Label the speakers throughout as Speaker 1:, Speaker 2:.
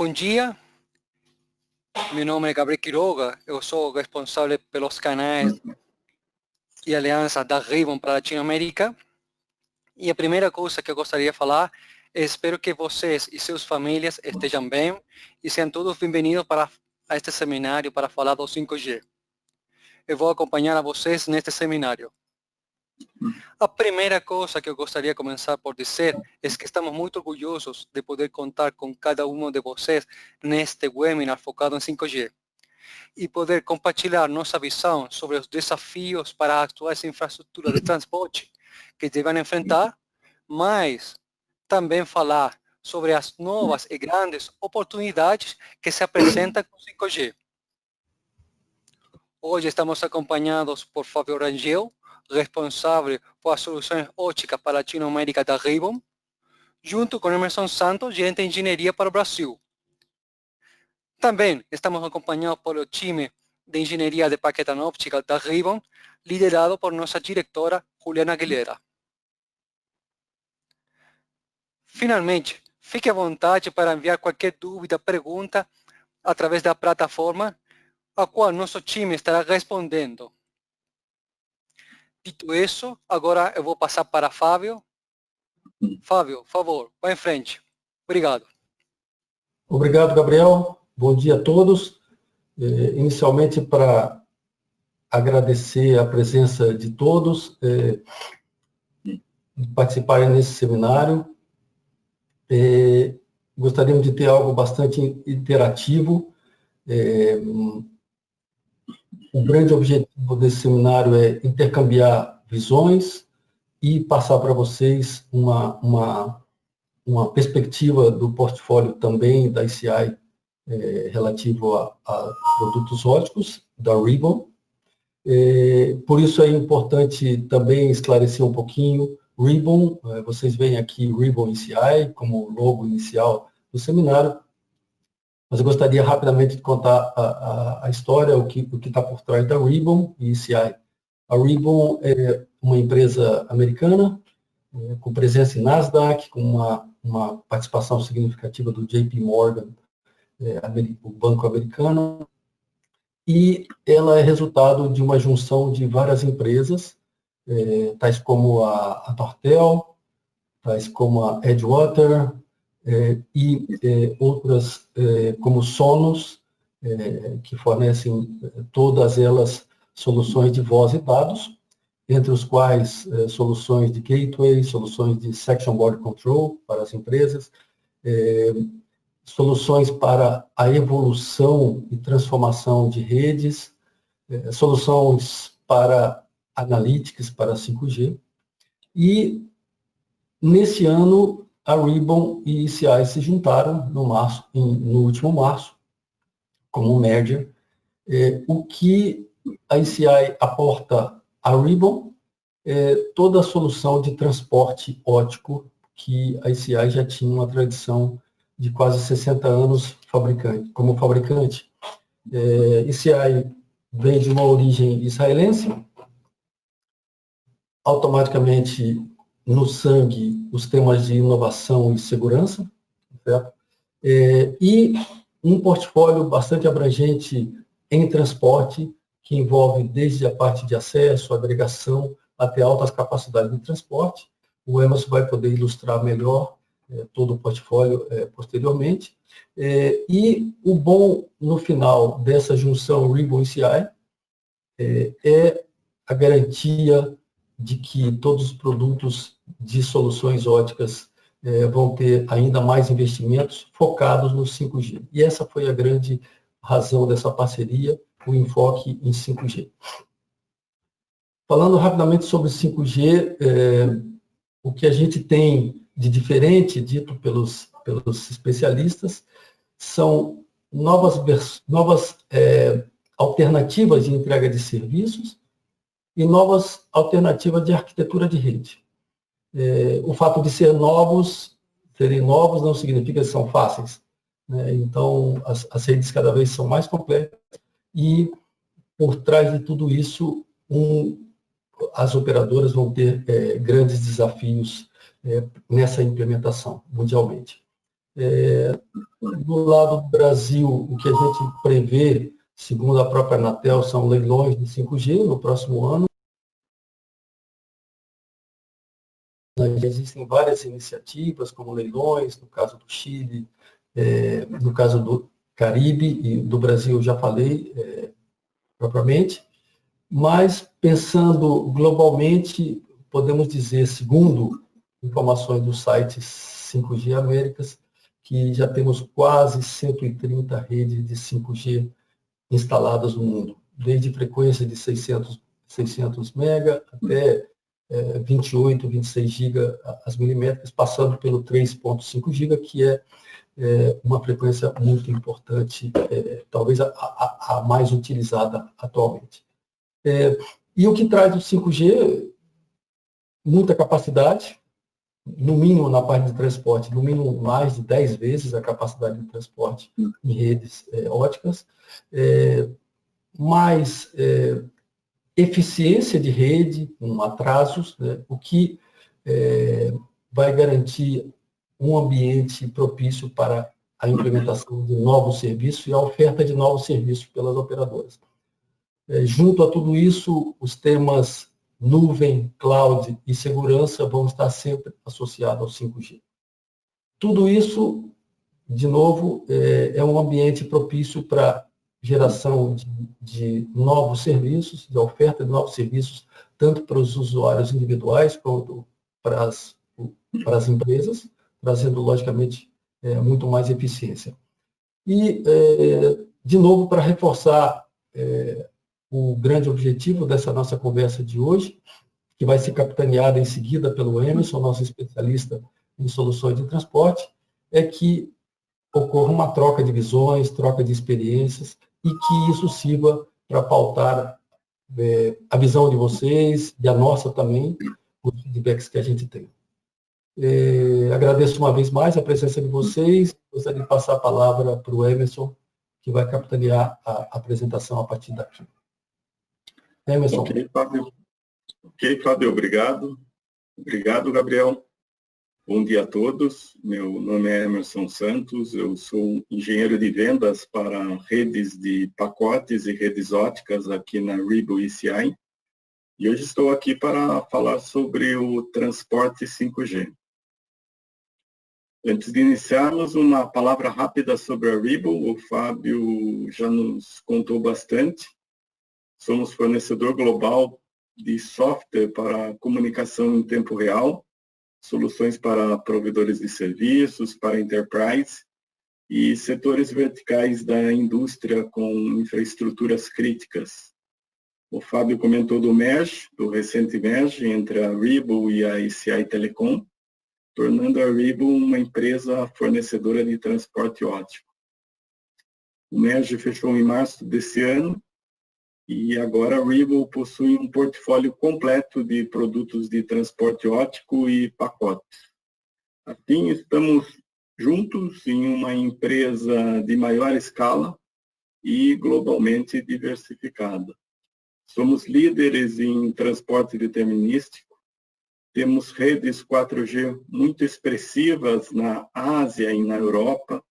Speaker 1: Bom dia, meu nome é Gabriel Quiroga, eu sou responsável pelos canais e alianças da Ribbon para a Latinoamérica. E a primeira coisa que eu gostaria de falar é espero que vocês e suas famílias estejam bem e sejam todos bem-vindos a este seminário para falar do 5G. Eu vou acompanhar a vocês neste seminário. A primeira coisa que eu gostaria de começar por dizer é que estamos muito orgulhosos de poder contar com cada um de vocês neste webinar focado em 5G e poder compartilhar nossa visão sobre os desafios para as atuais infraestruturas de transporte que devem enfrentar, mas também falar sobre as novas e grandes oportunidades que se apresentam com 5G. Hoje estamos acompanhados por Fábio Rangel, responsável por as soluções óticas para a Latinoamérica da Ribbon, junto com Emerson Santos, gerente de engenharia para o Brasil. Também estamos acompanhados pelo time de engenharia de paquete óptica da Ribbon, liderado por nossa diretora Juliana Aguilera. Finalmente, fique à vontade para enviar qualquer dúvida, pergunta através da plataforma, a qual nosso time estará respondendo. Dito isso, agora eu vou passar para Fábio. Fábio, por favor, vá em frente. Obrigado.
Speaker 2: Obrigado, Gabriel. Bom dia a todos. Inicialmente, para agradecer a presença de todos, participarem nesse seminário. Gostaríamos de ter algo bastante interativo. O grande objetivo desse seminário é intercambiar visões e passar para vocês uma perspectiva do portfólio também da ICI relativo a produtos óticos da Ribbon. Por isso é importante também esclarecer um pouquinho. Ribbon, vocês veem aqui Ribbon ICI como logo inicial do seminário, mas eu gostaria rapidamente de contar a história, o que está por trás da Ribbon e ICI. A Ribbon é uma empresa americana, com presença em Nasdaq, com uma participação significativa do JP Morgan, o banco americano, e ela é resultado de uma junção de várias empresas, tais como a Nortel, tais como a Edgewater, e outras como Sonos, que fornecem todas elas soluções de voz e dados, entre os quais soluções de gateway, soluções de section border control para as empresas, soluções para a evolução e transformação de redes, soluções para analytics para 5G. E, nesse ano, a Ribbon e ICI se juntaram no último março, como um merger. O que a ICI aporta à Ribbon é toda a solução de transporte óptico que a ICI já tinha uma tradição de quase 60 anos como fabricante. ICI vem de uma origem israelense, automaticamente no sangue os temas de inovação e segurança, certo? E um portfólio bastante abrangente em transporte, que envolve desde a parte de acesso, agregação, até altas capacidades de transporte. O Emerson vai poder ilustrar melhor todo o portfólio posteriormente. E o bom, no final dessa junção Ribbon-ICI, é a garantia de que todos os produtos de soluções óticas vão ter ainda mais investimentos focados no 5G. E essa foi a grande razão dessa parceria, o enfoque em 5G. Falando rapidamente sobre 5G, o que a gente tem de diferente, dito pelos especialistas, são novas alternativas de entrega de serviços e novas alternativas de arquitetura de rede. O fato de serem novos não significa que são fáceis, né? Então, as redes cada vez são mais complexas e, por trás de tudo isso, as operadoras vão ter grandes desafios nessa implementação mundialmente. Do lado do Brasil, o que a gente prevê, segundo a própria Anatel, são leilões de 5G no próximo ano. Existem várias iniciativas, como leilões, no caso do Chile, no caso do Caribe e do Brasil, eu já falei propriamente. Mas, pensando globalmente, podemos dizer, segundo informações do site 5G Américas, que já temos quase 130 redes de 5G instaladas no mundo, desde frequência de 600 mega até 28, 26 GB as milimétricas, passando pelo 3.5 GB, que é uma frequência muito importante, talvez a mais utilizada atualmente. E o que traz o 5G? Muita capacidade, no mínimo na parte de transporte, no mínimo mais de 10 vezes a capacidade de transporte em redes óticas, mais eficiência de rede, com atrasos, né, o que vai garantir um ambiente propício para a implementação de novos serviços e a oferta de novos serviços pelas operadoras. Junto a tudo isso, os temas nuvem, cloud e segurança vão estar sempre associados ao 5G. Tudo isso, de novo, é um ambiente propício para geração de novos serviços, de oferta de novos serviços, tanto para os usuários individuais quanto para as empresas, trazendo, logicamente, muito mais eficiência. E, de novo, para reforçar o grande objetivo dessa nossa conversa de hoje, que vai ser capitaneada em seguida pelo Emerson, nosso especialista em soluções de transporte, é que ocorra uma troca de visões, troca de experiências, e que isso sirva para pautar a visão de vocês e a nossa também, os feedbacks que a gente tem. Agradeço uma vez mais a presença de vocês, gostaria de passar a palavra para o Emerson, que vai capitanear a apresentação a partir daqui. Emerson.
Speaker 3: Ok, Fábio, obrigado. Obrigado, Gabriel. Bom dia a todos. Meu nome é Emerson Santos, eu sou engenheiro de vendas para redes de pacotes e redes óticas aqui na Rebu ECI. E hoje estou aqui para falar sobre o transporte 5G. Antes de iniciarmos, uma palavra rápida sobre a Rebu. O Fábio já nos contou bastante. Somos fornecedor global de software para comunicação em tempo real, soluções para provedores de serviços, para enterprise e setores verticais da indústria com infraestruturas críticas. O Fábio comentou do merge, do recente merge entre a Rebu e a ECI Telecom, tornando a Rebu uma empresa fornecedora de transporte ótico. O merge fechou em março desse ano, e agora a Rebu possui um portfólio completo de produtos de transporte óptico e pacotes. Assim, estamos juntos em uma empresa de maior escala e globalmente diversificada. Somos líderes em transporte determinístico, temos redes 4G muito expressivas na Ásia e na Europa,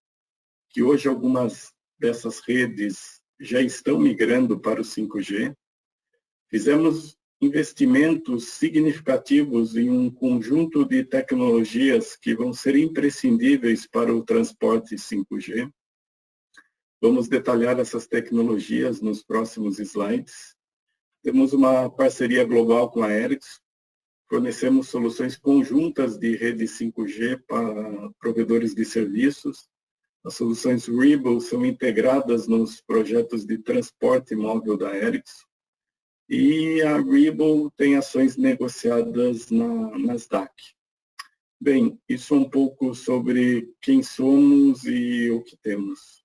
Speaker 3: que hoje algumas dessas redes já estão migrando para o 5G. Fizemos investimentos significativos em um conjunto de tecnologias que vão ser imprescindíveis para o transporte 5G. Vamos detalhar essas tecnologias nos próximos slides. Temos uma parceria global com a Ericsson. Fornecemos soluções conjuntas de rede 5G para provedores de serviços. As soluções Rebu são integradas nos projetos de transporte móvel da Ericsson e a Rebu tem ações negociadas na Nasdaq. Bem, isso é um pouco sobre quem somos e o que temos.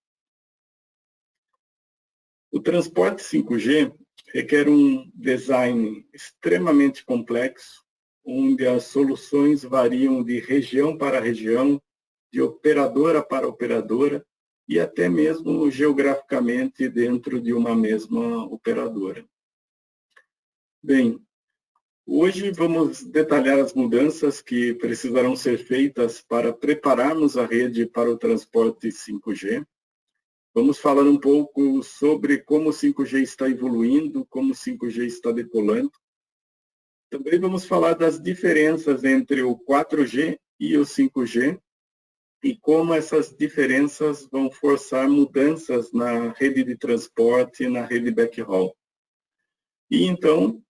Speaker 3: O transporte 5G requer um design extremamente complexo, onde as soluções variam de região para região, de operadora para operadora e até mesmo geograficamente dentro de uma mesma operadora. Bem, Hoje vamos detalhar as mudanças que precisarão ser feitas para prepararmos a rede para o transporte 5G. Vamos falar um pouco sobre como o 5G está evoluindo, como o 5G está decolando. Também vamos falar das diferenças entre o 4G e o 5G e como essas diferenças vão forçar mudanças na rede de transporte e na rede backhaul. E então,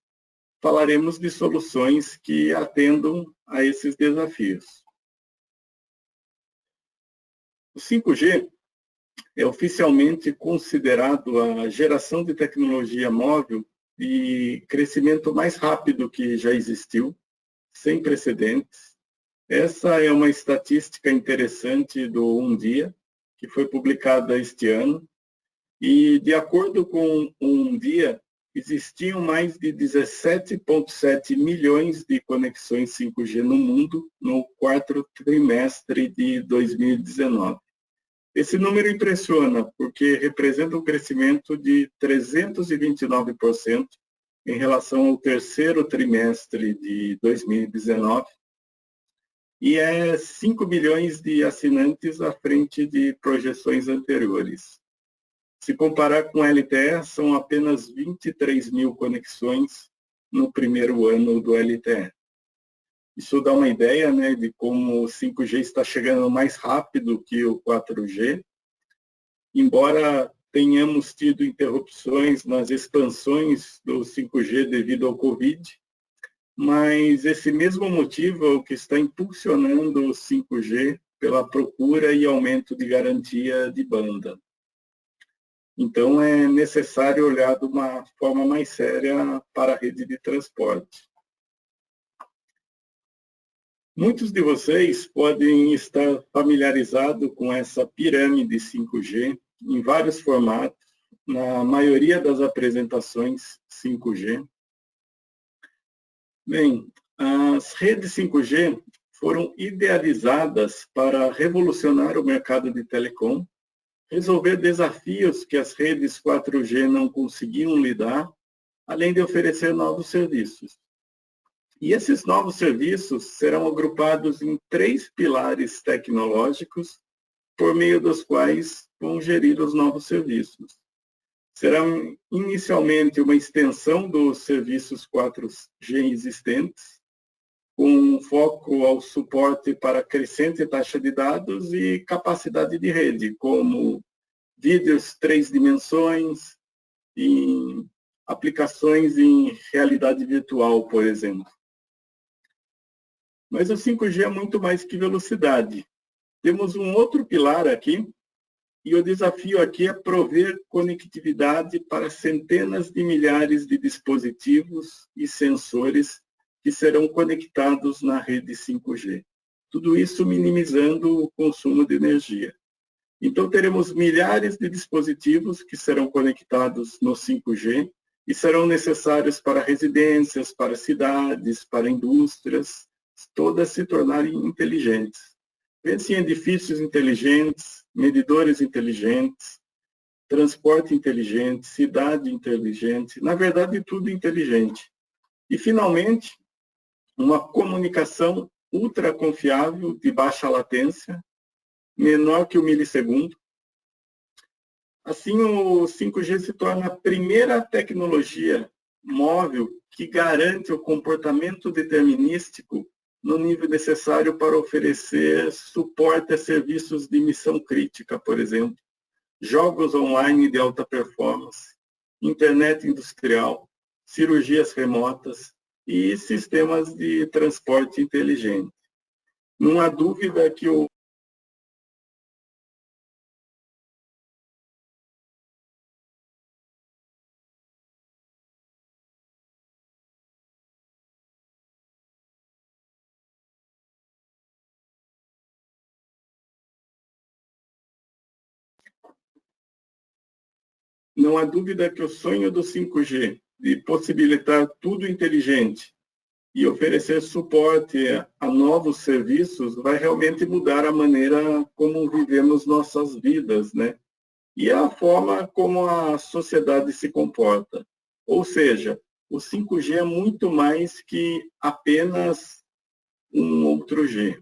Speaker 3: falaremos de soluções que atendam a esses desafios. O 5G é oficialmente considerado a geração de tecnologia móvel de crescimento mais rápido que já existiu, sem precedentes. Essa é uma estatística interessante do Dia, que foi publicada este ano, e de acordo com o Dia, existiam mais de 17,7 milhões de conexões 5G no mundo no quarto trimestre de 2019. Esse número impressiona, porque representa um crescimento de 329% em relação ao terceiro trimestre de 2019, e é 5 milhões de assinantes à frente de projeções anteriores. Se comparar com a LTE, são apenas 23 mil conexões no primeiro ano do LTE. Isso dá uma ideia, né, de como o 5G está chegando mais rápido que o 4G. Embora tenhamos tido interrupções nas expansões do 5G devido ao Covid, mas esse mesmo motivo é o que está impulsionando o 5G pela procura e aumento de garantia de banda. Então, é necessário olhar de uma forma mais séria para a rede de transporte. Muitos de vocês podem estar familiarizados com essa pirâmide 5G em vários formatos, na maioria das apresentações 5G. Bem, as redes 5G foram idealizadas para revolucionar o mercado de telecom, resolver desafios que as redes 4G não conseguiam lidar, além de oferecer novos serviços. E esses novos serviços serão agrupados em 3 pilares tecnológicos, por meio dos quais vão gerir os novos serviços. Serão inicialmente uma extensão dos serviços 4G existentes, com foco ao suporte para crescente taxa de dados e capacidade de rede, como vídeos 3 dimensões e aplicações em realidade virtual, por exemplo. Mas o 5G é muito mais que velocidade. Temos um outro pilar aqui, e o desafio aqui é prover conectividade para centenas de milhares de dispositivos e sensores que serão conectados na rede 5G. Tudo isso minimizando o consumo de energia. Então, teremos milhares de dispositivos que serão conectados no 5G e serão necessários para residências, para cidades, para indústrias, todas se tornarem inteligentes. Pense em edifícios inteligentes, medidores inteligentes, transporte inteligente, cidade inteligente, na verdade, tudo inteligente. E, finalmente, uma comunicação ultra confiável, de baixa latência, menor que 1 milissegundo. Assim, o 5G se torna a primeira tecnologia móvel que garante o comportamento determinístico no nível necessário para oferecer suporte a serviços de missão crítica, por exemplo, jogos online de alta performance, internet industrial, cirurgias remotas e sistemas de transporte inteligente. Não há dúvida que Não há dúvida que o sonho do 5G, de possibilitar tudo inteligente e oferecer suporte a novos serviços, vai realmente mudar a maneira como vivemos nossas vidas, né? E a forma como a sociedade se comporta. Ou seja, o 5G é muito mais que apenas um outro G.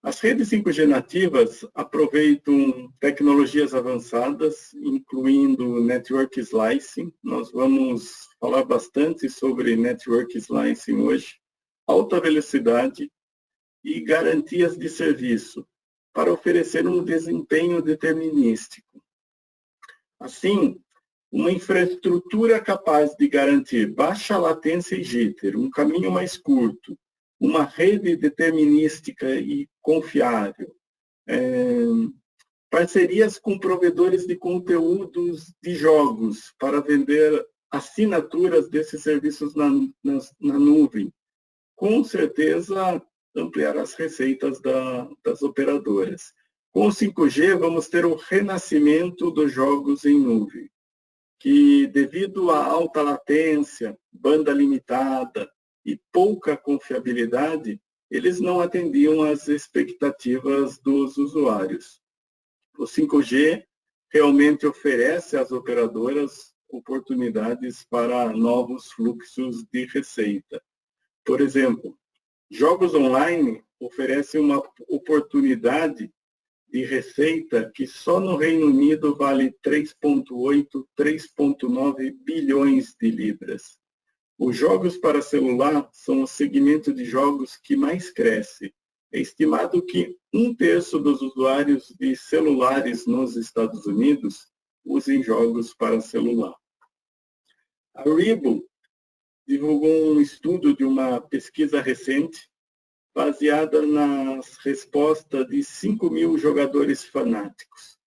Speaker 3: As redes 5G nativas aproveitam tecnologias avançadas, incluindo Network Slicing. Nós vamos falar bastante sobre Network Slicing hoje. Alta velocidade e garantias de serviço para oferecer um desempenho determinístico. Assim, uma infraestrutura capaz de garantir baixa latência e jitter, um caminho mais curto, uma rede determinística e confiável, parcerias com provedores de conteúdos de jogos para vender assinaturas desses serviços na nuvem, com certeza ampliar as receitas das operadoras. Com o 5G, vamos ter o renascimento dos jogos em nuvem, que devido à alta latência, banda limitada e pouca confiabilidade, eles não atendiam às expectativas dos usuários. O 5G realmente oferece às operadoras oportunidades para novos fluxos de receita. Por exemplo, jogos online oferecem uma oportunidade de receita que só no Reino Unido vale 3,8, 3,9 bilhões de libras. Os jogos para celular são o segmento de jogos que mais cresce. É estimado que 1/3 dos usuários de celulares nos Estados Unidos usem jogos para celular. A Ribble divulgou um estudo de uma pesquisa recente baseada nas respostas de 5.000 jogadores fanáticos.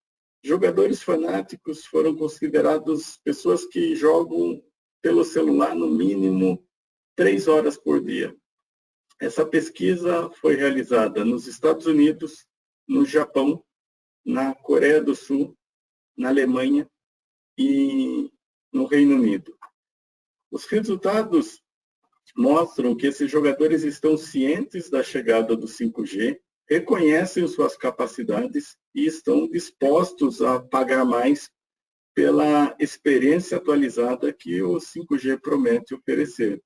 Speaker 3: Jogadores fanáticos foram considerados pessoas que jogam pelo celular no mínimo 3 horas por dia. Essa pesquisa foi realizada nos Estados Unidos, no Japão, na Coreia do Sul, na Alemanha e no Reino Unido. Os resultados mostram que esses jogadores estão cientes da chegada do 5G, reconhecem suas capacidades e estão dispostos a pagar mais pela experiência atualizada que o 5G promete oferecer.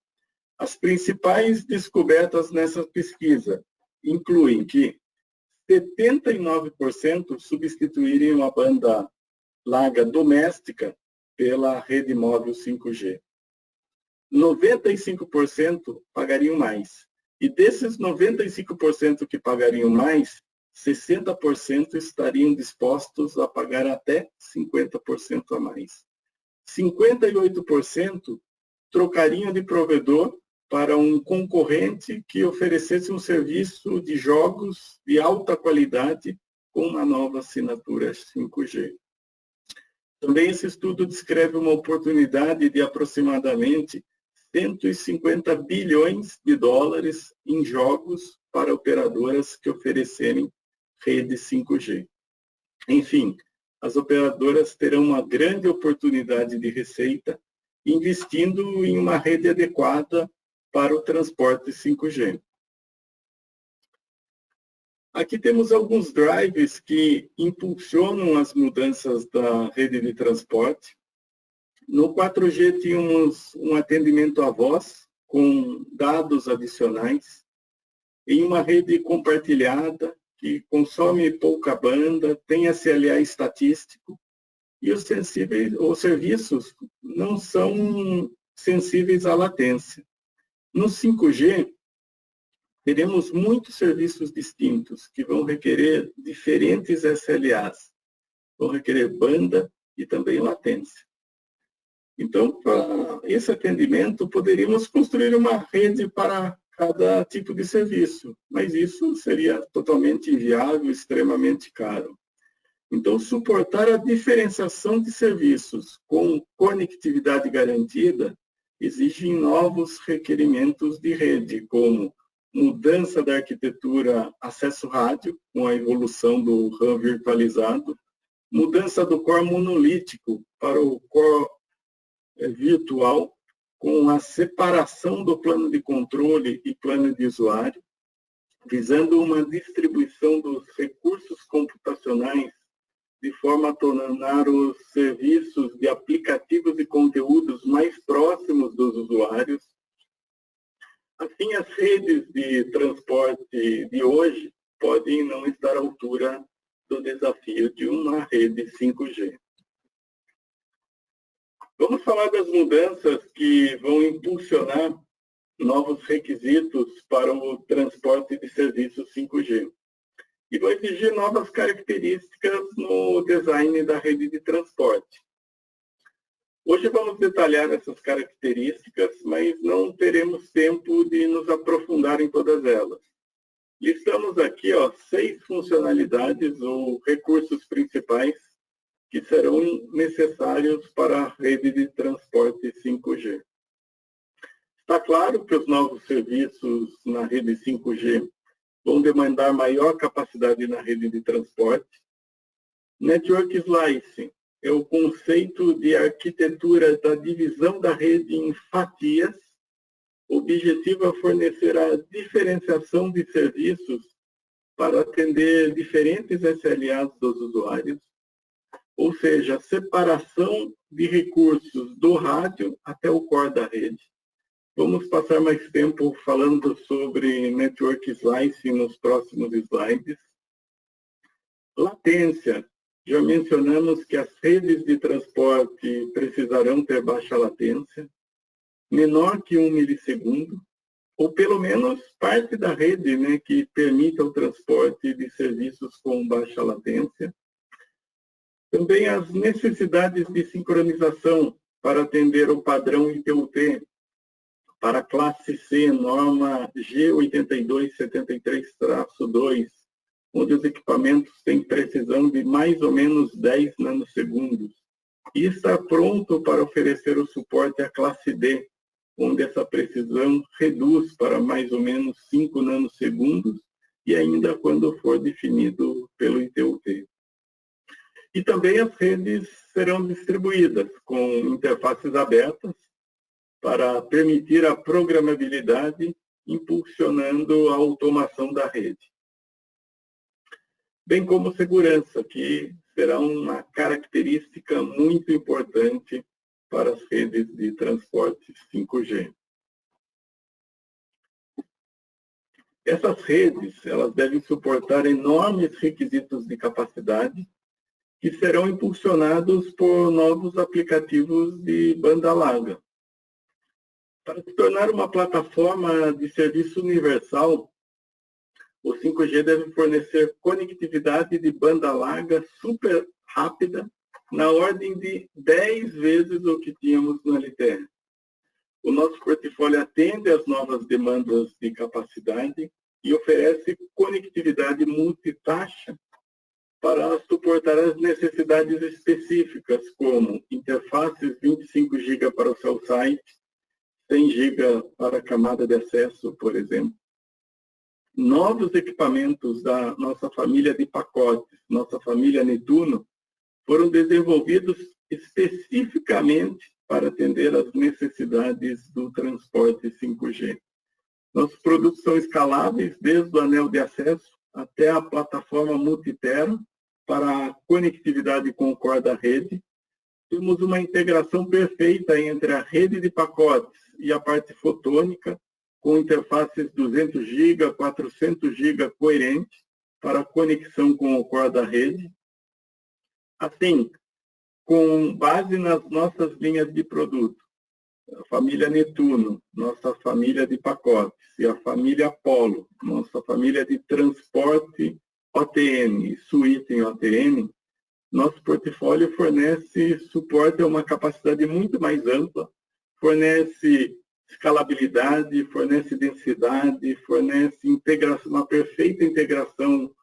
Speaker 3: As principais descobertas nessa pesquisa incluem que 79% substituiriam a banda larga doméstica pela rede móvel 5G. 95% pagariam mais. E desses 95% que pagariam mais, 60% estariam dispostos a pagar até 50% a mais. 58% trocariam de provedor para um concorrente que oferecesse um serviço de jogos de alta qualidade com uma nova assinatura 5G. Também esse estudo descreve uma oportunidade de aproximadamente 150 bilhões de dólares em jogos para operadoras que oferecerem rede 5G. Enfim, as operadoras terão uma grande oportunidade de receita investindo em uma rede adequada para o transporte 5G. Aqui temos alguns drivers que impulsionam as mudanças da rede de transporte. No 4G tínhamos um atendimento à voz com dados adicionais em uma rede compartilhada que consome pouca banda, tem SLA estatístico e os serviços não são sensíveis à latência. No 5G, teremos muitos serviços distintos que vão requerer diferentes SLAs, vão requerer banda e também latência. Então, para esse atendimento, poderíamos construir uma rede para cada tipo de serviço, mas isso seria totalmente inviável, extremamente caro. Então, suportar a diferenciação de serviços com conectividade garantida exige novos requerimentos de rede, como mudança da arquitetura acesso rádio, com a evolução do RAM virtualizado, mudança do core monolítico para o core virtual, com a separação do plano de controle e plano de usuário, visando uma distribuição dos recursos computacionais de forma a tornar os serviços de aplicativos e conteúdos mais próximos dos usuários. Assim, as redes de transporte de hoje podem não estar à altura do desafio de uma rede 5G. Vamos falar das mudanças que vão impulsionar novos requisitos para o transporte de serviços 5G. E vão exigir novas características no design da rede de transporte. Hoje vamos detalhar essas características, mas não teremos tempo de nos aprofundar em todas elas. Listamos aqui 6 funcionalidades ou recursos principais que serão necessários para a rede de transporte 5G. Está claro que os novos serviços na rede 5G vão demandar maior capacidade na rede de transporte. Network Slicing é o conceito de arquitetura da divisão da rede em fatias. O objetivo é fornecer a diferenciação de serviços para atender diferentes SLAs dos usuários, ou seja, a separação de recursos do rádio até o core da rede. Vamos passar mais tempo falando sobre Network Slicing nos próximos slides. Latência. Já mencionamos que as redes de transporte precisarão ter baixa latência, menor que 1 milissegundo, ou pelo menos parte da rede, que permita o transporte de serviços com baixa latência. Também as necessidades de sincronização para atender o padrão ITU-T para a classe C, norma G8273-2, onde os equipamentos têm precisão de mais ou menos 10 nanosegundos, e está pronto para oferecer o suporte à classe D, onde essa precisão reduz para mais ou menos 5 nanosegundos, e ainda quando for definido pelo ITU-T. E também as redes serão distribuídas com interfaces abertas para permitir a programabilidade, impulsionando a automação da rede. Bem como segurança, que será uma característica muito importante para as redes de transporte 5G. Essas redes, elas devem suportar enormes requisitos de capacidade que serão impulsionados por novos aplicativos de banda larga. Para se tornar uma plataforma de serviço universal, o 5G deve fornecer conectividade de banda larga super rápida, na ordem de 10 vezes o que tínhamos no LTE. O nosso portfólio atende às novas demandas de capacidade e oferece conectividade multitaxa para suportar as necessidades específicas, como interfaces 25 GB para o seu site, 100 GB para a camada de acesso, por exemplo. Novos equipamentos da nossa família de pacotes, nossa família Netuno, foram desenvolvidos especificamente para atender às necessidades do transporte 5G. Nossos produtos são escaláveis, desde o anel de acesso até a plataforma multitera para a conectividade com o core da rede. Temos uma integração perfeita entre a rede de pacotes e a parte fotônica, com interfaces 200 GB, 400 GB coerentes para a conexão com o core da rede. Assim, com base nas nossas linhas de produto, a família Netuno, nossa família de pacotes, e a família Apollo, nossa família de transporte OTN, suíte em OTN, nosso portfólio fornece suporte a uma capacidade muito mais ampla, fornece escalabilidade, fornece densidade, fornece integração, uma perfeita integração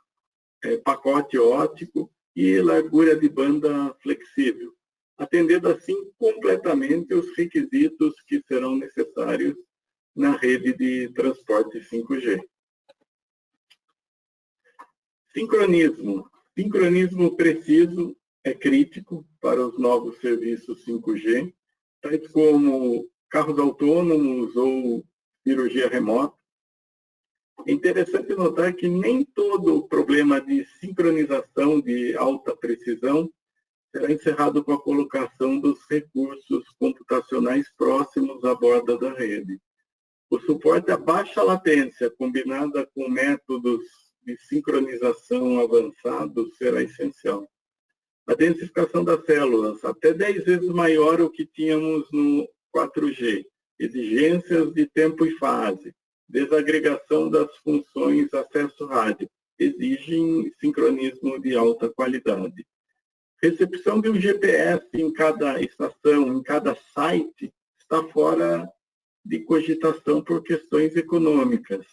Speaker 3: pacote óptico e largura de banda flexível, atendendo assim completamente os requisitos que serão necessários na rede de transporte 5G. Sincronismo. Sincronismo preciso é crítico para os novos serviços 5G, tais como carros autônomos ou cirurgia remota. É interessante notar que nem todo o problema de sincronização de alta precisão será encerrado com a colocação dos recursos computacionais próximos à borda da rede. O suporte a baixa latência, combinada com métodos de sincronização avançados, será essencial. A densificação das células, até 10 vezes maior o que tínhamos no 4G. Exigências de tempo e fase. Desagregação das funções acesso rádio. Exigem sincronismo de alta qualidade. Recepção de um GPS em cada estação, em cada site, está fora de cogitação por questões econômicas,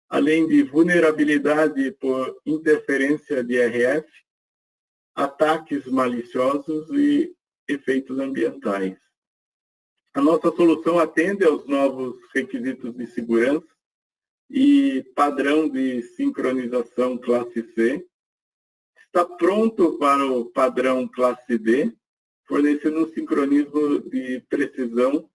Speaker 3: além de vulnerabilidade por interferência de RF, ataques maliciosos e efeitos ambientais. A nossa solução atende aos novos requisitos de segurança e padrão de sincronização classe C, está pronto para o padrão classe D, fornecendo um sincronismo de precisão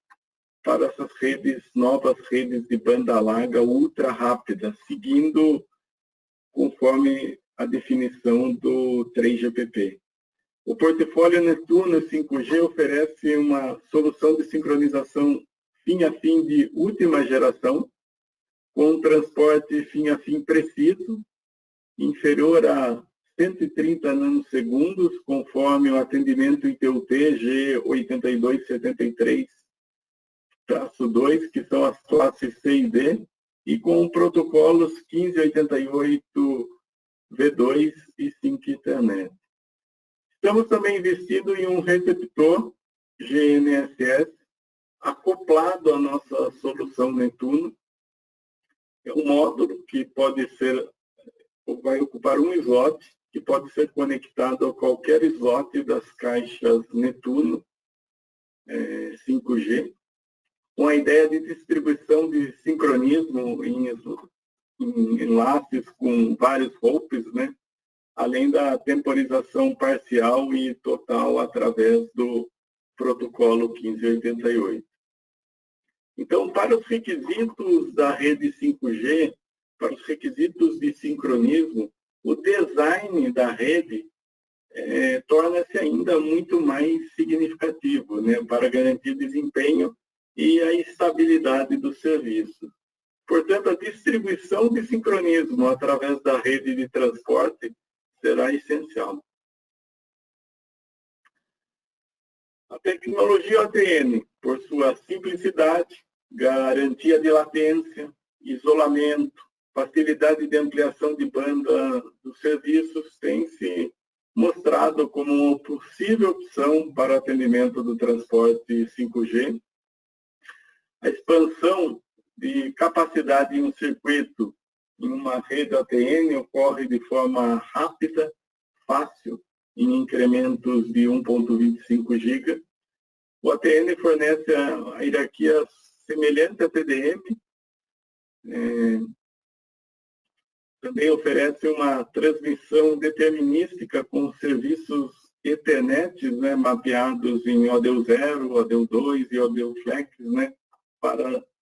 Speaker 3: para essas redes, novas redes de banda larga ultra rápida, seguindo conforme a definição do 3GPP. O portfólio Netuno 5G oferece uma solução de sincronização fim a fim de última geração, com transporte fim a fim preciso, inferior a 130 nanosegundos, conforme o atendimento ITU-T G8273-2, que são as classes C e D, e com protocolos 1588 V2 e 5 Ethernet. Estamos também investindo em um receptor GNSS acoplado à nossa solução Netuno. É um módulo que vai ocupar um slot, que pode ser conectado a qualquer slot das caixas Netuno 5G, com a ideia de distribuição de sincronismo em enlaces com vários hopes, né? Além da temporização parcial e total através do protocolo 1588. Então, para os requisitos da rede 5G, para os requisitos de sincronismo, o design da rede torna-se ainda muito mais significativo, né, para garantir desempenho e a estabilidade do serviço. Portanto, a distribuição de sincronismo através da rede de transporte será essencial. A tecnologia OTN, por sua simplicidade, garantia de latência, isolamento, facilidade de ampliação de banda dos serviços, tem se mostrado como uma possível opção para o atendimento do transporte 5G. A expansão de capacidade em um circuito em uma rede ATN ocorre de forma rápida, fácil, em incrementos de 1.25 GB. O ATN fornece a hierarquia semelhante à TDM, também oferece uma transmissão determinística com serviços Ethernet, né, mapeados em ODU0, ODU2 e ODU Flex, né,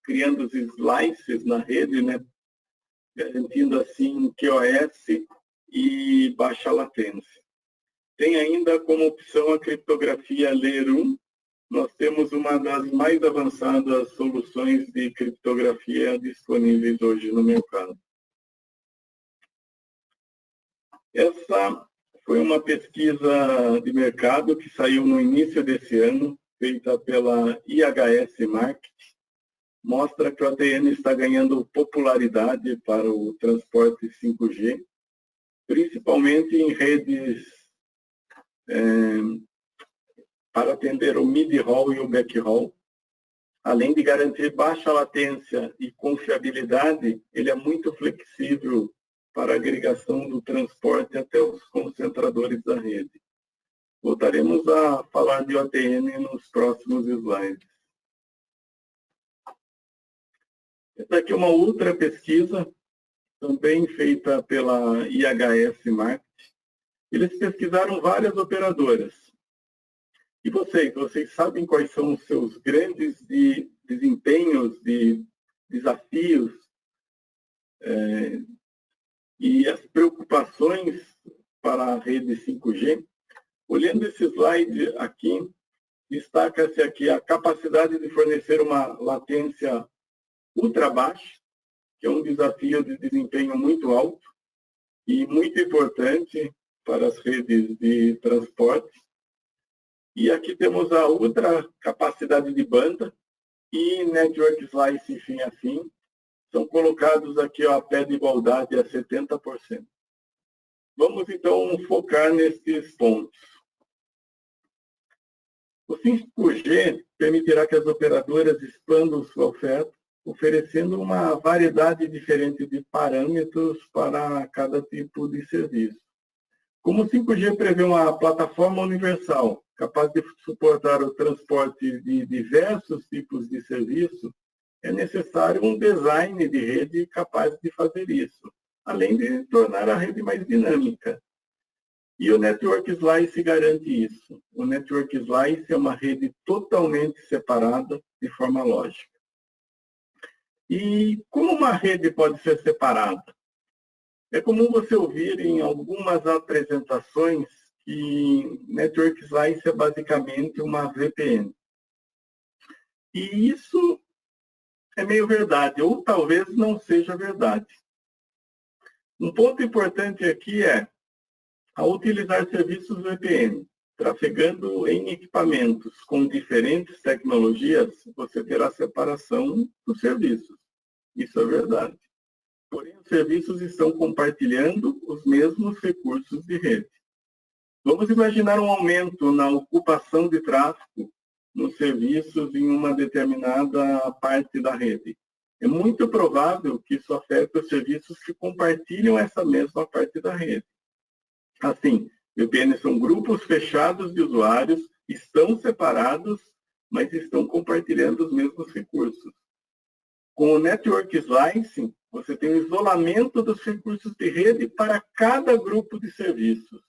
Speaker 3: criando os slices na rede, né, garantindo assim QoS e baixa latência. Tem ainda como opção a criptografia Layer 1. Nós temos uma das mais avançadas soluções de criptografia disponíveis hoje no mercado. Essa foi uma pesquisa de mercado que saiu no início desse ano, feita pela IHS Market. Mostra que o ATN está ganhando popularidade para o transporte 5G, principalmente em redes para atender o mid-haul e o backhaul. Além de garantir baixa latência e confiabilidade, ele é muito flexível para a agregação do transporte até os concentradores da rede. Voltaremos a falar de OTN nos próximos slides. Essa aqui é uma outra pesquisa, também feita pela IHS Market. Eles pesquisaram várias operadoras. E vocês sabem quais são os seus grandes desempenhos, desafios e as preocupações para a rede 5G. Olhando esse slide aqui, destaca-se aqui a capacidade de fornecer uma latência ultra baixa, que é um desafio de desempenho muito alto e muito importante para as redes de transporte. E aqui temos a ultra capacidade de banda e network slice fim a fim. São colocados aqui a pé de igualdade a 70%. Vamos, então, focar nesses pontos. O 5G permitirá que as operadoras expandam sua oferta, oferecendo uma variedade diferente de parâmetros para cada tipo de serviço. Como o 5G prevê uma plataforma universal, capaz de suportar o transporte de diversos tipos de serviço, é necessário um design de rede capaz de fazer isso, além de tornar a rede mais dinâmica. E o Network Slice garante isso. O Network Slice é uma rede totalmente separada de forma lógica. E como uma rede pode ser separada? É comum você ouvir em algumas apresentações que Network Slice é basicamente uma VPN. E isso é meio verdade, ou talvez não seja verdade. Um ponto importante aqui é, ao utilizar serviços VPN, trafegando em equipamentos com diferentes tecnologias, você terá separação dos serviços. Isso é verdade. Porém, os serviços estão compartilhando os mesmos recursos de rede. Vamos imaginar um aumento na ocupação de tráfego nos serviços em uma determinada parte da rede. É muito provável que isso afete os serviços que compartilham essa mesma parte da rede. Assim, VPNs são grupos fechados de usuários, estão separados, mas estão compartilhando os mesmos recursos. Com o Network Slicing, você tem o isolamento dos recursos de rede para cada grupo de serviços.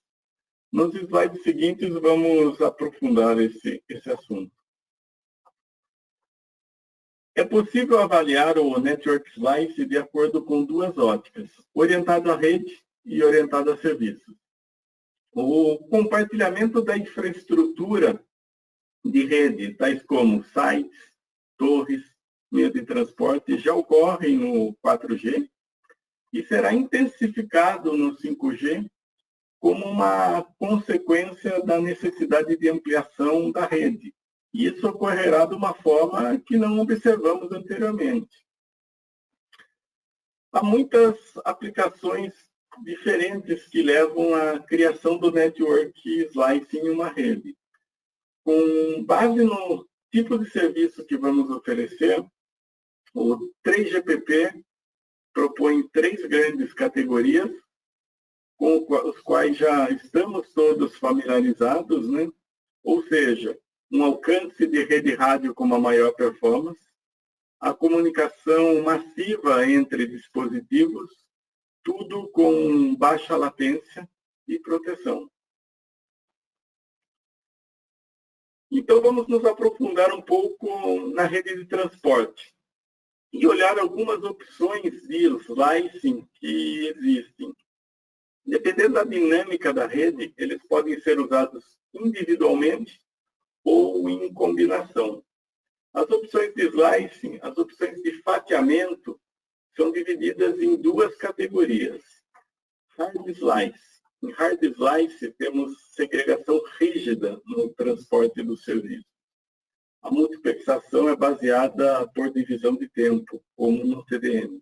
Speaker 3: Nos slides seguintes, vamos aprofundar esse assunto. É possível avaliar o Network Slice de acordo com duas óticas, orientado à rede e orientado a serviços. O compartilhamento da infraestrutura de rede, tais como sites, torres, meios de transporte, já ocorre no 4G e será intensificado no 5G como uma consequência da necessidade de ampliação da rede. E isso ocorrerá de uma forma que não observamos anteriormente. Há muitas aplicações diferentes que levam à criação do Network Slice em uma rede. Com base no tipo de serviço que vamos oferecer, o 3GPP propõe 3 grandes categorias, com os quais já estamos todos familiarizados, né? Ou seja, um alcance de rede rádio com uma maior performance, a comunicação massiva entre dispositivos, tudo com baixa latência e proteção. Então, vamos nos aprofundar um pouco na rede de transporte e olhar algumas opções de slicing que existem. Dependendo da dinâmica da rede, eles podem ser usados individualmente ou em combinação. As opções de slicing, as opções de fatiamento, são divididas em 2 categorias. Hard slice. Em hard slice, temos segregação rígida no transporte do serviço. A multiplexação é baseada por divisão de tempo, como no TDM.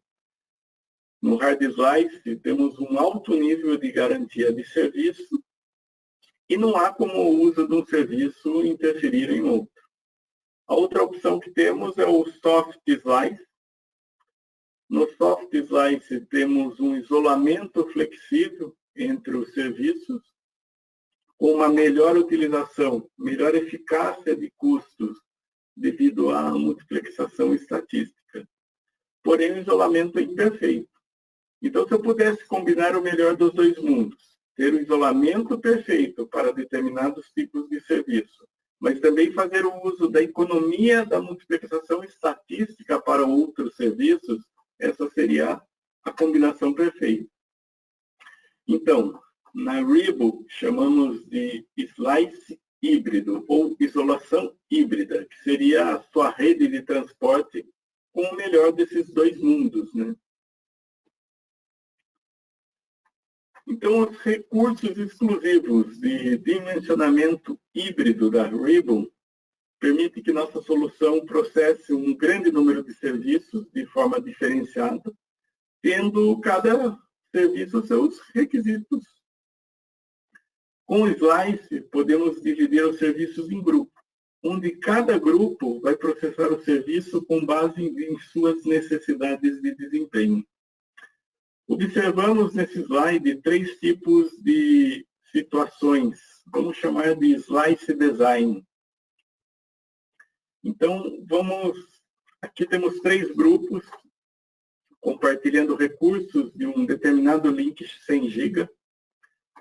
Speaker 3: No hard slice, temos um alto nível de garantia de serviço e não há como o uso de um serviço interferir em outro. A outra opção que temos é o soft slice. No soft slice, temos um isolamento flexível entre os serviços, com uma melhor utilização, melhor eficácia de custos devido à multiplexação estatística. Porém, o isolamento é imperfeito. Então, se eu pudesse combinar o melhor dos 2 mundos, ter o isolamento perfeito para determinados tipos de serviço, mas também fazer o uso da economia da multiplexação estatística para outros serviços, essa seria a combinação perfeita. Então, na Ribble, chamamos de slice híbrido ou isolação híbrida, que seria a sua rede de transporte com o melhor desses dois mundos, né? Então, os recursos exclusivos de dimensionamento híbrido da Ribble permitem que nossa solução processe um grande número de serviços de forma diferenciada, tendo cada serviço seus requisitos. Com o Slice, podemos dividir os serviços em grupos, onde cada grupo vai processar o serviço com base em suas necessidades de desempenho. Observamos nesse slide 3 tipos de situações, vamos chamar de Slice Design. Então, aqui temos 3 grupos, compartilhando recursos de um determinado link 100 GB,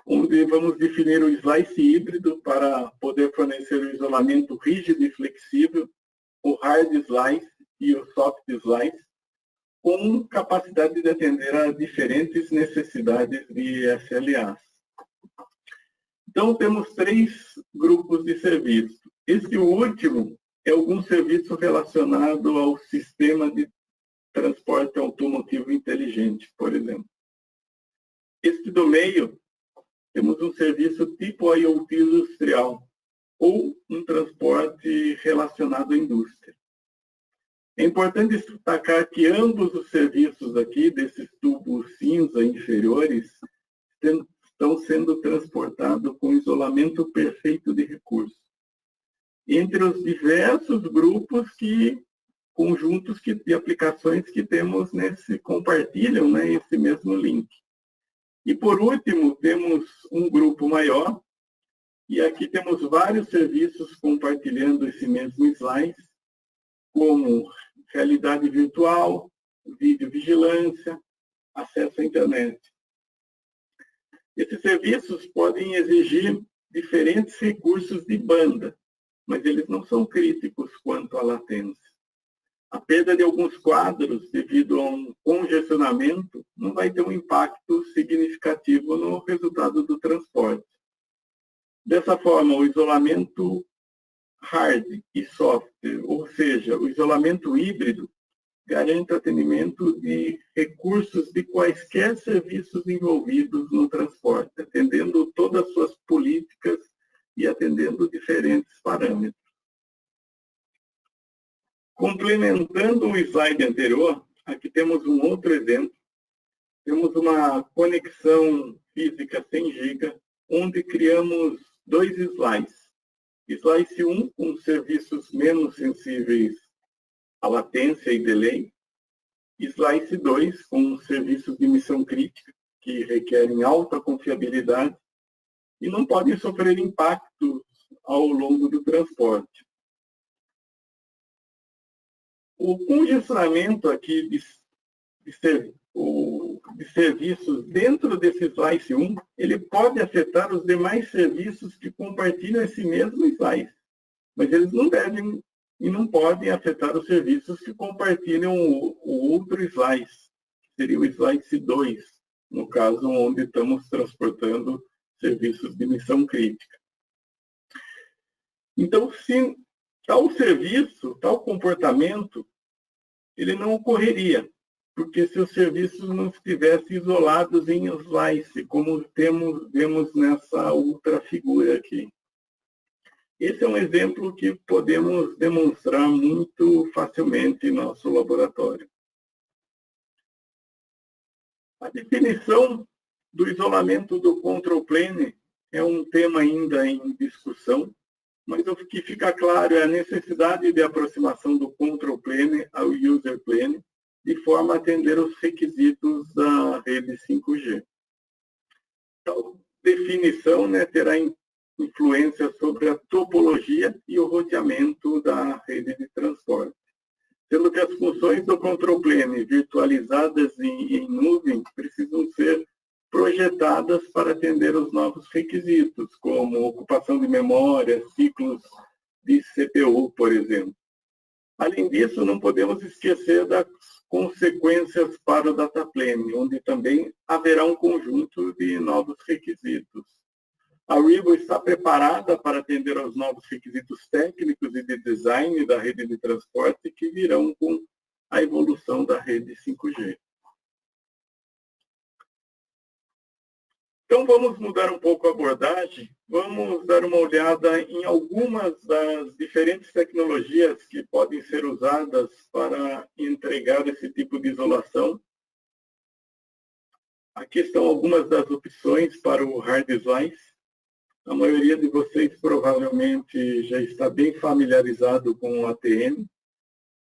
Speaker 3: onde vamos definir o slice híbrido para poder fornecer o isolamento rígido e flexível, o hard slice e o soft slice, com capacidade de atender a diferentes necessidades de SLAs. Então, temos 3 grupos de serviço. Esse último é algum serviço relacionado ao sistema de transporte automotivo inteligente, por exemplo. Este do meio, temos um serviço tipo IoT industrial, ou um transporte relacionado à indústria. É importante destacar que ambos os serviços aqui, desses tubos cinza inferiores, estão sendo transportados com isolamento perfeito de recursos, entre os diversos grupos conjuntos de aplicações que temos compartilham, né, esse mesmo link. E por último, temos um grupo maior, e aqui temos vários serviços compartilhando esse mesmo slide, como realidade virtual, videovigilância, acesso à internet. Esses serviços podem exigir diferentes recursos de banda, mas eles não são críticos quanto à latência. A perda de alguns quadros devido a um congestionamento não vai ter um impacto significativo no resultado do transporte. Dessa forma, o isolamento hard e software, ou seja, o isolamento híbrido, garante atendimento de recursos de quaisquer serviços envolvidos no transporte, atendendo todas as suas políticas e atendendo diferentes parâmetros. Complementando o slide anterior, aqui temos um outro exemplo. Temos uma conexão física 100 GB, onde criamos 2 slices. Slice 1, com serviços menos sensíveis à latência e delay. Slice 2, com serviços de missão crítica, que requerem alta confiabilidade e não podem sofrer impactos ao longo do transporte. O congestionamento aqui de serviços dentro desse Slice 1, ele pode afetar os demais serviços que compartilham esse mesmo Slice, mas eles não devem e não podem afetar os serviços que compartilham o outro Slice, que seria o Slice 2, no caso onde estamos transportando serviços de missão crítica. Então, se tal serviço, tal comportamento, ele não ocorreria, porque se os serviços não estivessem isolados em slice, como vemos nessa outra figura aqui. Esse é um exemplo que podemos demonstrar muito facilmente em nosso laboratório. A definição do isolamento do control plane é um tema ainda em discussão, mas o que fica claro é a necessidade de aproximação do control plane ao user plane, de forma a atender os requisitos da rede 5G. Tal definição, né, terá influência sobre a topologia e o roteamento da rede de transporte, sendo que as funções do control plane virtualizadas em nuvem precisam ser projetadas para atender os novos requisitos, como ocupação de memória, ciclos de CPU, por exemplo. Além disso, não podemos esquecer das consequências para o data plane, onde também haverá um conjunto de novos requisitos. A Ariba está preparada para atender aos novos requisitos técnicos e de design da rede de transporte que virão com a evolução da rede 5G. Então, vamos mudar um pouco a abordagem, vamos dar uma olhada em algumas das diferentes tecnologias que podem ser usadas para entregar esse tipo de isolação. Aqui estão algumas das opções para o hard slice. A maioria de vocês provavelmente já está bem familiarizado com o ATN,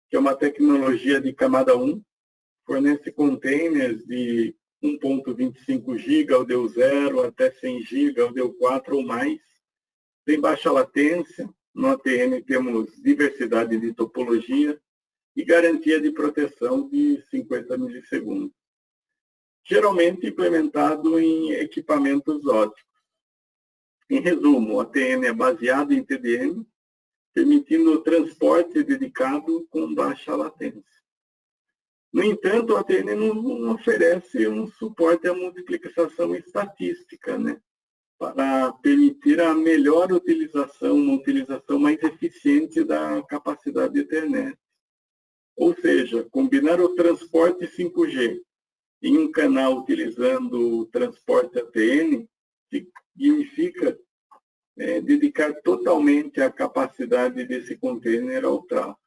Speaker 3: que é uma tecnologia de camada 1, fornece containers de 1.25 GB ao DU0 até 100 GB ao DU4 ou mais. Tem baixa latência. No ATN temos diversidade de topologia e garantia de proteção de 50 milissegundos. Geralmente implementado em equipamentos óticos. Em resumo, o ATN é baseado em TDM, permitindo o transporte dedicado com baixa latência. No entanto, o ATN não oferece um suporte à multiplicação estatística, né? Para permitir a melhor utilização, uma utilização mais eficiente da capacidade de internet. Ou seja, combinar o transporte 5G em um canal utilizando o transporte ATN significa dedicar totalmente a capacidade desse container ao tráfego.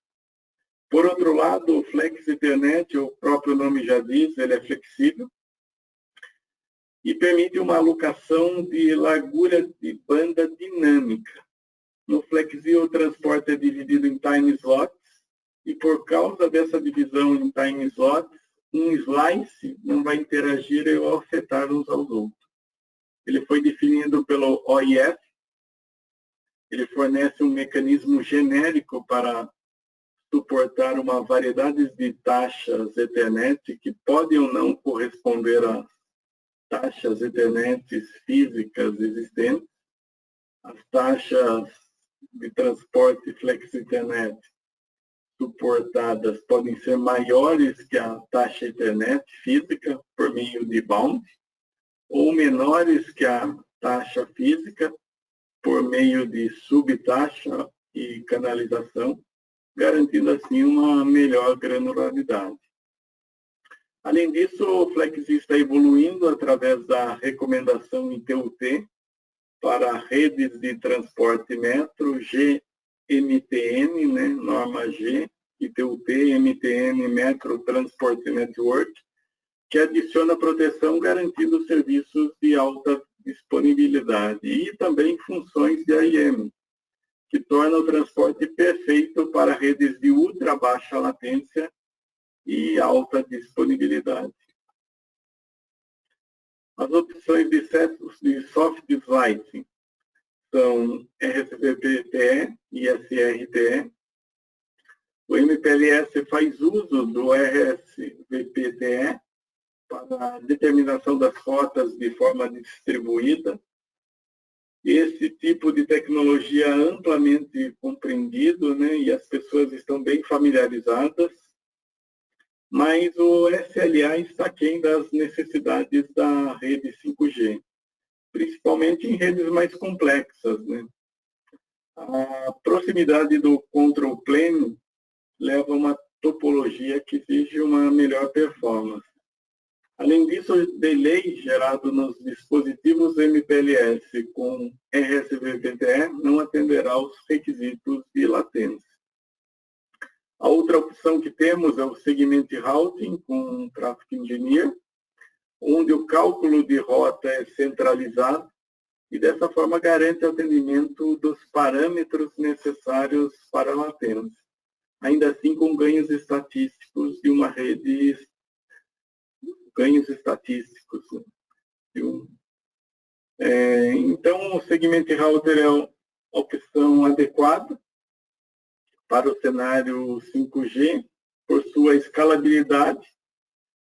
Speaker 3: Por outro lado, o Flex Ethernet, o próprio nome já diz, ele é flexível e permite uma alocação de largura de banda dinâmica. No FlexE, o transporte é dividido em time slots e por causa dessa divisão em time slots, um slice não vai interagir ou afetar uns aos outros. Ele foi definido pelo OIF, ele fornece um mecanismo genérico para suportar uma variedade de taxas Ethernet que podem ou não corresponder às taxas Ethernet físicas existentes. As taxas de transporte Flex Ethernet suportadas podem ser maiores que a taxa Ethernet física por meio de bound, ou menores que a taxa física por meio de subtaxa e canalização, garantindo assim uma melhor granularidade. Além disso, o FlexE está evoluindo através da recomendação em TUT para redes de transporte metro GMTN, né, norma G, e TUT MTN Metro Transport Network, que adiciona proteção garantindo serviços de alta disponibilidade e também funções de AIM, que torna o transporte perfeito para redes de ultra baixa latência e alta disponibilidade. As opções de soft slicing são RSVP-TE e SRTE. O MPLS faz uso do RSVP-TE para a determinação das rotas de forma distribuída. Esse tipo de tecnologia é amplamente compreendido, né, e as pessoas estão bem familiarizadas, mas o SLA está aquém das necessidades da rede 5G, principalmente em redes mais complexas, né? A proximidade do control plane leva a uma topologia que exige uma melhor performance. Além disso, o delay gerado nos dispositivos MPLS com RSVP-TE não atenderá aos requisitos de latência. A outra opção que temos é o Segment Routing com Traffic Engineer, onde o cálculo de rota é centralizado e dessa forma garante o atendimento dos parâmetros necessários para a latência, ainda assim com ganhos estatísticos de uma rede ganhos estatísticos. Então, o Segment Router é a opção adequada para o cenário 5G, por sua escalabilidade,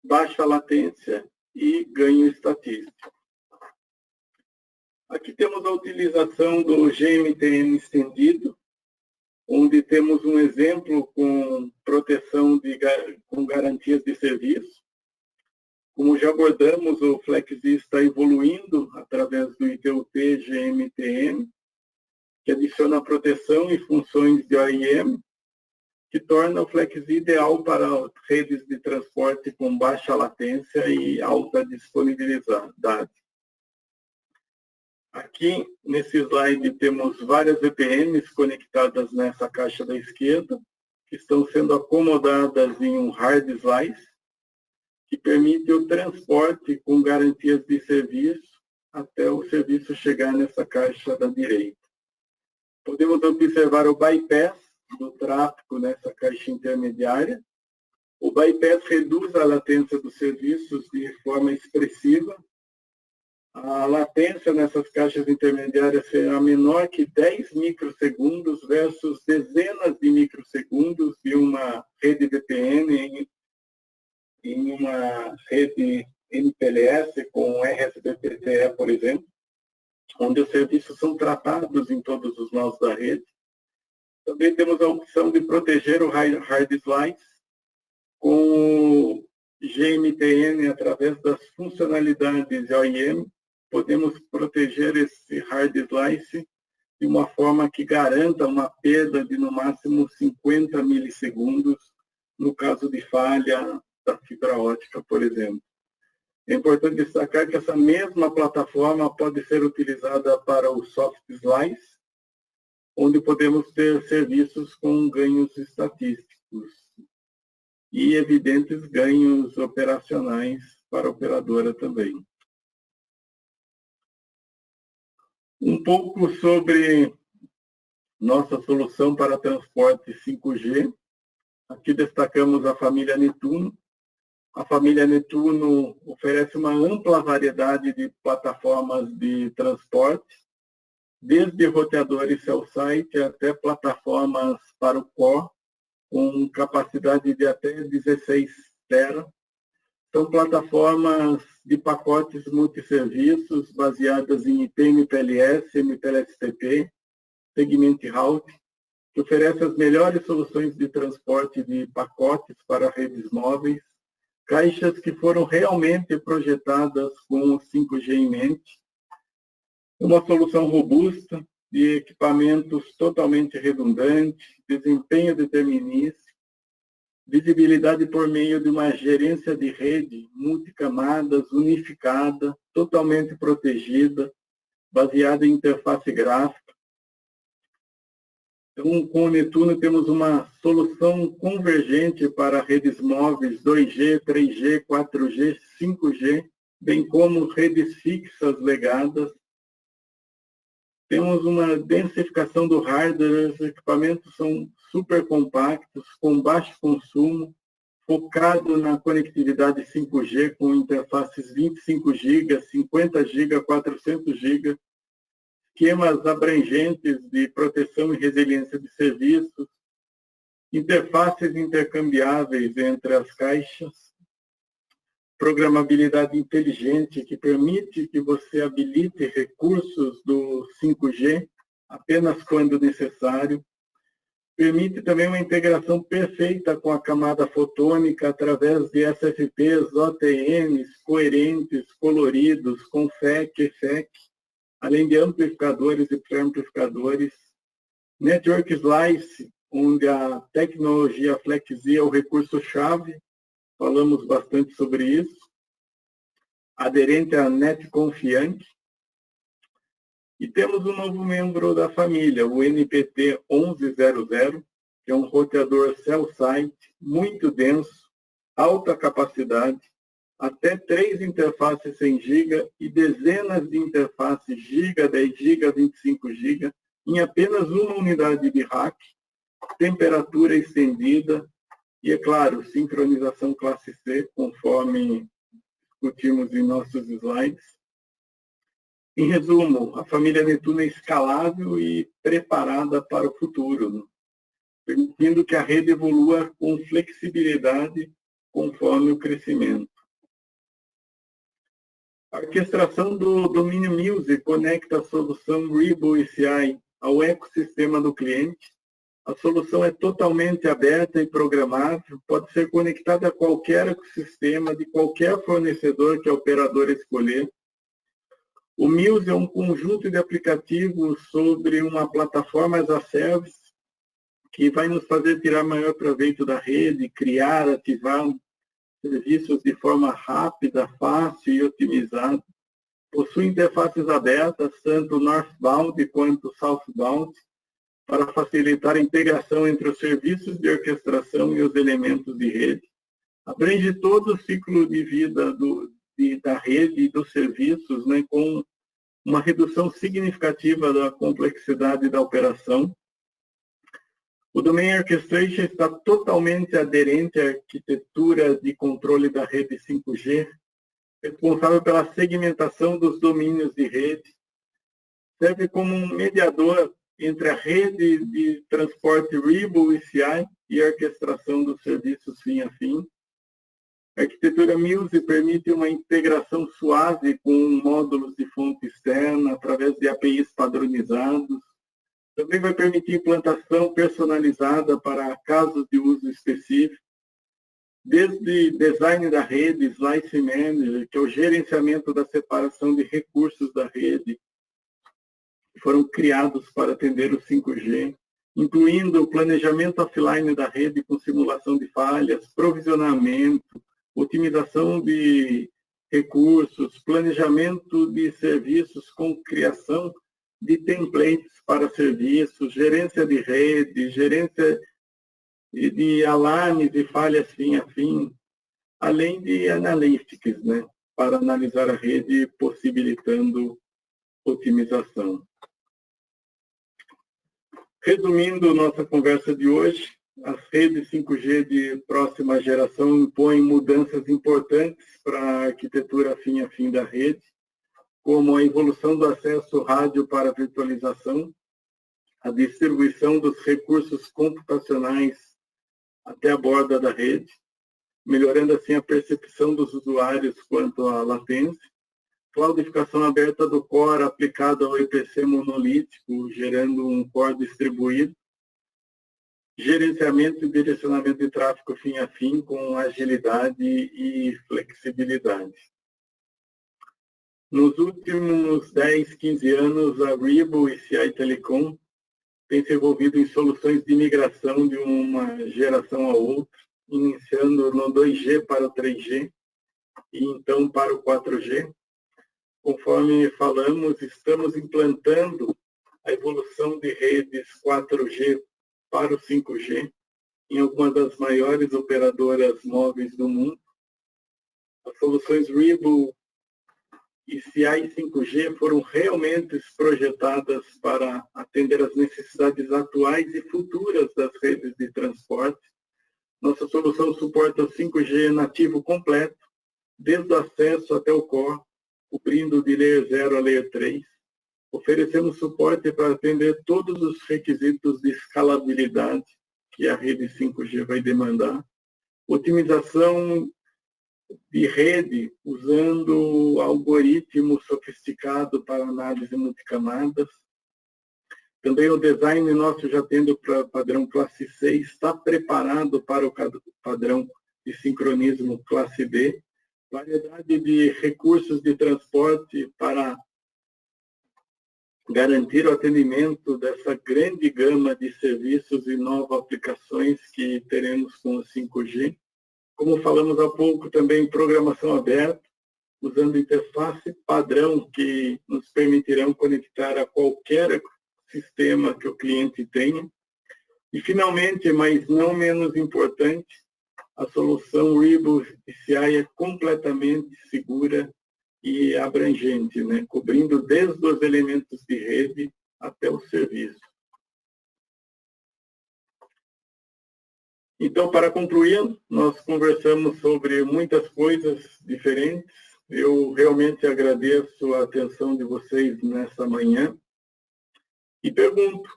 Speaker 3: baixa latência e ganho estatístico. Aqui temos a utilização do GMTN estendido, onde temos um exemplo com proteção com garantias de serviço. Como já abordamos, o FlexI está evoluindo através do ITU-T GMTM, que adiciona proteção e funções de OIM, que torna o FlexI ideal para redes de transporte com baixa latência e alta disponibilidade. Aqui, nesse slide, temos várias VPNs conectadas nessa caixa da esquerda, que estão sendo acomodadas em um hard slice, que permite o transporte com garantias de serviço até o serviço chegar nessa caixa da direita. Podemos observar o bypass do tráfego nessa caixa intermediária. O bypass reduz a latência dos serviços de forma expressiva. A latência nessas caixas intermediárias será menor que 10 microsegundos versus dezenas de microsegundos de uma rede VPN em uma rede MPLS com RSVPTE, por exemplo, onde os serviços são tratados em todos os nós da rede. Também temos a opção de proteger o hard slice com o GMTN através das funcionalidades de OIM. Podemos proteger esse hard slice de uma forma que garanta uma perda de no máximo 50 milissegundos no caso de falha da fibra ótica, por exemplo. É importante destacar que essa mesma plataforma pode ser utilizada para o soft slice, onde podemos ter serviços com ganhos estatísticos e evidentes ganhos operacionais para a operadora também. Um pouco sobre nossa solução para transporte 5G. Aqui destacamos a família Netuno. A família Netuno oferece uma ampla variedade de plataformas de transporte, desde roteadores cell-site até plataformas para o core, com capacidade de até 16 tera. São plataformas de pacotes multisserviços baseadas em IP/MPLS, MPLS-TP, Segment Route, que oferece as melhores soluções de transporte de pacotes para redes móveis, caixas que foram realmente projetadas com o 5G em mente, uma solução robusta, de equipamentos totalmente redundantes, desempenho determinístico, visibilidade por meio de uma gerência de rede multicamadas, unificada, totalmente protegida, baseada em interface gráfica. Então, com o Netuno temos uma solução convergente para redes móveis 2G, 3G, 4G, 5G, bem como redes fixas legadas. Temos uma densificação do hardware, os equipamentos são super compactos, com baixo consumo, focado na conectividade 5G com interfaces 25 GB, 50 GB, 400 GB, esquemas abrangentes de proteção e resiliência de serviços, interfaces intercambiáveis entre as caixas, programabilidade inteligente que permite que você habilite recursos do 5G apenas quando necessário, permite também uma integração perfeita com a camada fotônica através de SFPs, OTNs, coerentes, coloridos, com FEC, EFEC, além de amplificadores e pré-amplificadores. Network Slice, onde a tecnologia FlexI é o recurso-chave, falamos bastante sobre isso. Aderente à NET Confiante. E temos um novo membro da família, o NPT 1100, que é um roteador cell-site muito denso, alta capacidade, até 3 interfaces 100 GB e dezenas de interfaces GB, 10 GB, 25 GB, em apenas uma unidade de rack, temperatura estendida e, é claro, sincronização classe C, conforme discutimos em nossos slides. Em resumo, a família Netuno é escalável e preparada para o futuro, permitindo que a rede evolua com flexibilidade conforme o crescimento. A orquestração do domínio Music conecta a solução Ribble ACI ao ecossistema do cliente, A solução é totalmente aberta e programável, pode ser conectada a qualquer ecossistema de qualquer fornecedor que a operadora escolher. O Muse é um conjunto de aplicativos sobre uma plataforma as a service que vai nos fazer tirar maior proveito da rede, criar, ativar serviços de forma rápida, fácil e otimizada. Possui interfaces abertas, tanto northbound quanto southbound, para facilitar a integração entre os serviços de orquestração e os elementos de rede. Abrange todo o ciclo de vida da rede e dos serviços, né, com uma redução significativa da complexidade da operação. O Domain Orchestration está totalmente aderente à arquitetura de controle da rede 5G, responsável pela segmentação dos domínios de rede, serve como um mediador entre a rede de transporte Ribble ECI e a orquestração dos serviços fim a fim. A arquitetura Muse permite uma integração suave com módulos de fonte externa através de APIs padronizados. Também vai permitir implantação personalizada para casos de uso específico, desde design da rede, Slice Manager, que é o gerenciamento da separação de recursos da rede, que foram criados para atender o 5G, incluindo o planejamento offline da rede com simulação de falhas, provisionamento, otimização de recursos, planejamento de serviços com criação de templates para serviços, gerência de rede, gerência de alarmes e falhas fim a fim, além de analytics, né, para analisar a rede, possibilitando otimização. Resumindo nossa conversa de hoje, as redes 5G de próxima geração impõem mudanças importantes para a arquitetura fim a fim da rede, como a evolução do acesso rádio para virtualização, a distribuição dos recursos computacionais até a borda da rede, melhorando assim a percepção dos usuários quanto à latência, cloudificação aberta do core aplicado ao EPC monolítico, gerando um core distribuído, gerenciamento e direcionamento de tráfego fim a fim com agilidade e flexibilidade. Nos últimos 10, 15 anos, a Ribble e CI Telecom tem se envolvido em soluções de migração de uma geração a outra, iniciando no 2G para o 3G e então para o 4G. Conforme falamos, estamos implantando a evolução de redes 4G para o 5G em algumas das maiores operadoras móveis do mundo. As soluções Ribble e CI 5G foram realmente projetadas para atender às necessidades atuais e futuras das redes de transporte. Nossa solução suporta o 5G nativo completo, desde o acesso até o core, cobrindo de Layer 0 a Layer 3. Oferecemos suporte para atender todos os requisitos de escalabilidade que a rede 5G vai demandar. Otimização de rede usando algoritmo sofisticado para análise multicamadas. Também o design nosso, já tendo para padrão classe C, está preparado para o padrão de sincronismo classe D. Variedade de recursos de transporte para garantir o atendimento dessa grande gama de serviços e novas aplicações que teremos com o 5G. Como falamos há pouco, também programação aberta, usando interface padrão que nos permitirão conectar a qualquer sistema que o cliente tenha. E, finalmente, mas não menos importante, a solução Ribble CI é completamente segura e abrangente, né? Cobrindo desde os elementos de rede até o serviço. Então, para concluir, nós conversamos sobre muitas coisas diferentes. Eu realmente agradeço a atenção de vocês nessa manhã e pergunto,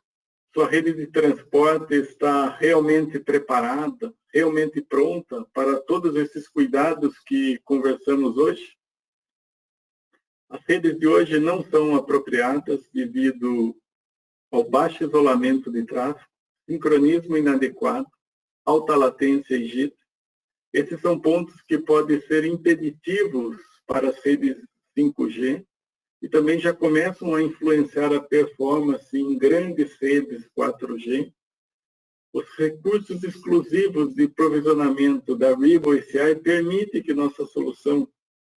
Speaker 3: sua rede de transporte está realmente preparada, realmente pronta para todos esses cuidados que conversamos hoje? As redes de hoje não são apropriadas devido ao baixo isolamento de tráfego, sincronismo inadequado, alta latência e JIT. Esses são pontos que podem ser impeditivos para as redes 5G e também já começam a influenciar a performance em grandes redes 4G. Os recursos exclusivos de provisionamento da RibbleACI permitem que nossa solução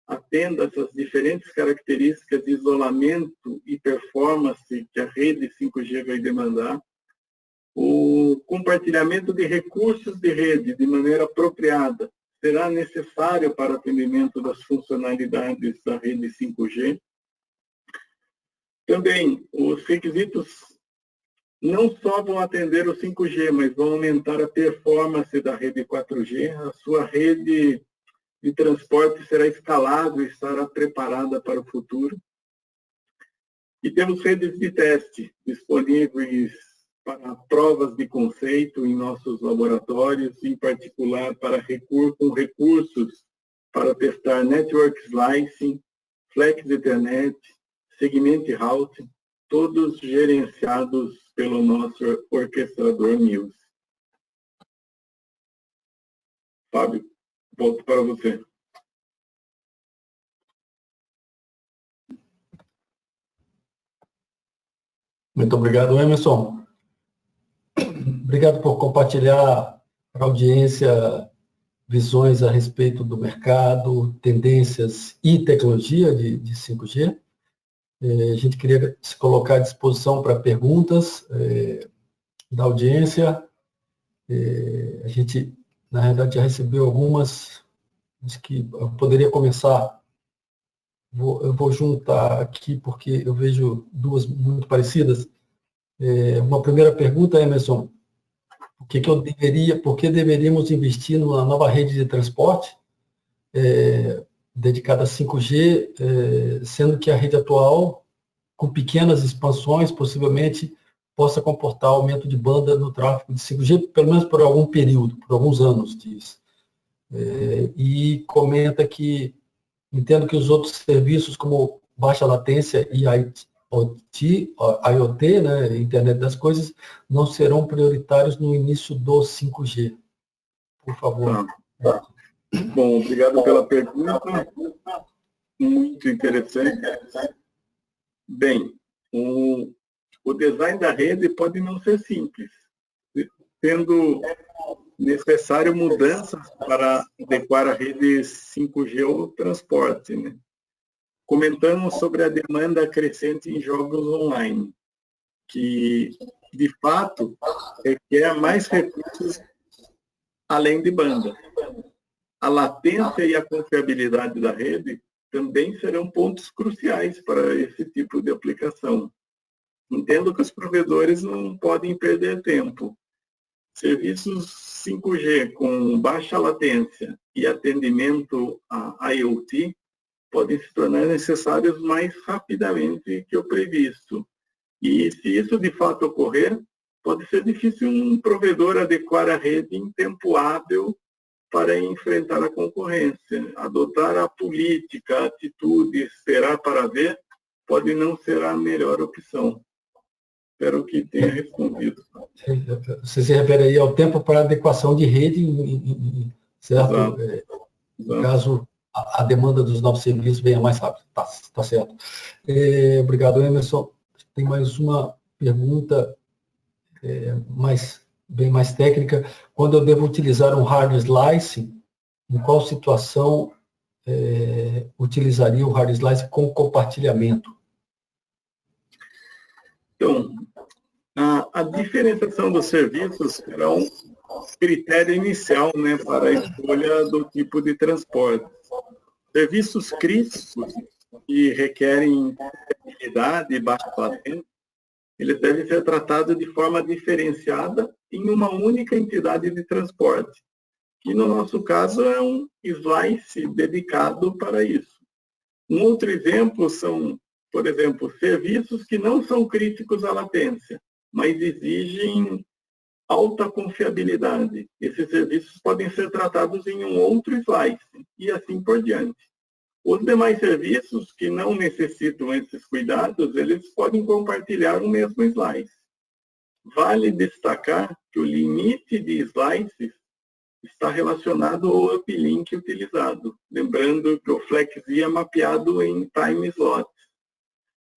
Speaker 3: atenda essas diferentes características de isolamento e performance que a rede 5G vai demandar. O compartilhamento de recursos de rede de maneira apropriada será necessário para o atendimento das funcionalidades da rede 5G. Também, os requisitos não só vão atender o 5G, mas vão aumentar a performance da rede 4G. A sua rede de transporte será escalável e estará preparada para o futuro. E temos redes de teste disponíveis para provas de conceito em nossos laboratórios, em particular com recursos para testar Network Slicing, Flex Ethernet, Segment Routing, todos gerenciados pelo nosso orquestrador Muse. Fábio, volto para você.
Speaker 2: Muito obrigado, Emerson. Obrigado por compartilhar para a audiência visões a respeito do mercado, tendências e tecnologia de 5G. A gente queria se colocar à disposição para perguntas da audiência. A gente, na realidade, já recebeu algumas. Acho que eu poderia começar. Eu vou juntar aqui, porque eu vejo duas muito parecidas. Uma primeira pergunta, Emerson. Por que deveríamos investir numa nova rede de transporte dedicada a 5G, sendo que a rede atual, com pequenas expansões, possivelmente possa comportar aumento de banda no tráfego de 5G, pelo menos por algum período, por alguns anos, diz. E comenta que entendo que os outros serviços, como baixa latência e IoT, né, Internet das Coisas, não serão prioritários no início do 5G. Por favor.
Speaker 3: Tá. Bom, obrigado pela pergunta. Muito interessante. Bem, o design da rede pode não ser simples, sendo necessário mudanças para adequar a rede 5G ao transporte, né? Comentamos sobre a demanda crescente em jogos online, que, de fato, requer mais recursos além de banda. A latência e a confiabilidade da rede também serão pontos cruciais para esse tipo de aplicação. Entendo que os provedores não podem perder tempo. Serviços 5G com baixa latência e atendimento a IoT podem se tornar necessários mais rapidamente que o previsto. E se isso de fato ocorrer, pode ser difícil um provedor adequar a rede em tempo hábil para enfrentar a concorrência. Adotar a política, a atitude, esperar para ver, pode não ser a melhor opção. Espero que tenha respondido.
Speaker 2: Você se refere aí ao tempo para adequação de rede, certo? No caso, a demanda dos novos serviços venha mais rápido. Tá certo. Obrigado, Emerson. Tem mais uma pergunta bem mais técnica. Quando eu devo utilizar um hard slice, em qual situação utilizaria o hard slice com compartilhamento?
Speaker 3: Então, a diferenciação dos serviços será um critério inicial, né, para a escolha do tipo de transporte. Serviços críticos que requerem confiabilidade e baixa latência, eles devem ser tratados de forma diferenciada em uma única entidade de transporte, que no nosso caso é um slice dedicado para isso. Um outro exemplo são, por exemplo, serviços que não são críticos à latência, mas exigem alta confiabilidade. Esses serviços podem ser tratados em um outro slice, e assim por diante. Os demais serviços que não necessitam esses cuidados, eles podem compartilhar o mesmo slice. Vale destacar que o limite de slices está relacionado ao uplink utilizado. Lembrando que o FlexZ é mapeado em time slots.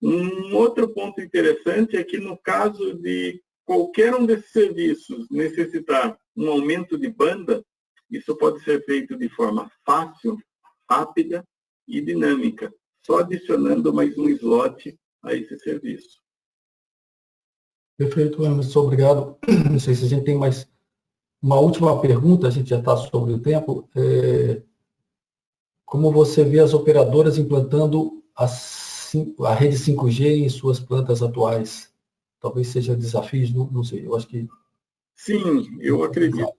Speaker 3: Um outro ponto interessante é que no caso de qualquer um desses serviços necessitar um aumento de banda, isso pode ser feito de forma fácil, rápida e dinâmica, só adicionando mais um slot a esse serviço.
Speaker 2: Perfeito, Emerson, obrigado. Não sei se a gente tem mais uma última pergunta, a gente já está sobre o tempo. Como você vê as operadoras implantando a rede 5G em suas plantas atuais? Talvez seja desafios, não sei, eu acho que...
Speaker 3: Sim, eu acredito.